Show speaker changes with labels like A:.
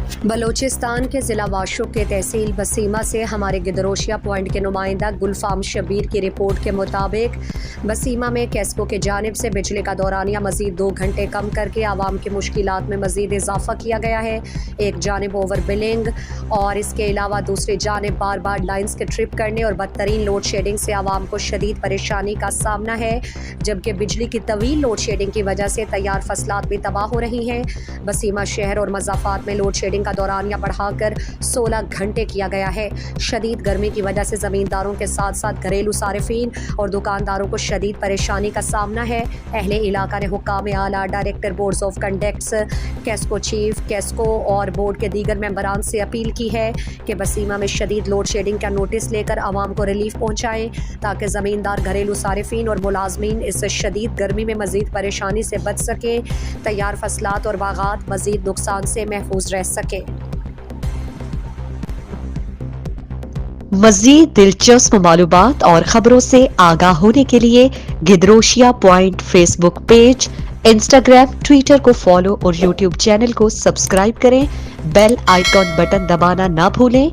A: بلوچستان کے ضلع واشوق کے تحصیل بسیمہ سے ہمارے گدروشیا پوائنٹ کے نمائندہ گلفام شبیر کی رپورٹ کے مطابق بسیمہ میں کیسکو کی جانب سے بجلی کا دورانیہ مزید 2 گھنٹے کم کر کے عوام کی مشکلات میں مزید اضافہ کیا گیا ہے۔ ایک جانب اوور بلنگ اور اس کے علاوہ دوسری جانب بار بار لائنز کے ٹرپ کرنے اور بدترین لوڈ شیڈنگ سے عوام کو شدید پریشانی کا سامنا ہے، جبکہ بجلی کی طویل لوڈ شیڈنگ کی وجہ سے تیار فصلات بھی تباہ ہو رہی ہیں۔ بسیمہ شہر اور مضافات میں لوڈ شیڈنگ کا دورانیہ بڑھا کر 16 گھنٹے کیا گیا ہے۔ شدید گرمی کی وجہ سے زمینداروں کے ساتھ ساتھ گھریلو صارفین اور دکانداروں کو شدید پریشانی کا سامنا ہے۔ اہل علاقہ نے حکام اعلیٰ، director boards of conducts, QESCO chief, QESCO اور بورڈ کے دیگر ممبران سے اپیل کی ہے کہ بسیمہ میں شدید لوڈ شیڈنگ کا نوٹس لے کر عوام کو ریلیف پہنچائیں تاکہ زمیندار، گھریلو صارفین اور ملازمین اس شدید گرمی میں مزید پریشانی سے بچ سکیں، تیار فصلات اور باغات مزید نقصان سے محفوظ رہ سکیں۔
B: مزید دلچسپ معلومات اور خبروں سے آگاہ ہونے کے لیے Gedrosia point Facebook page, Instagram, Twitter کو فالو اور یوٹیوب چینل کو سبسکرائب کریں۔ بیل آئیکن بٹن دبانا نہ بھولیں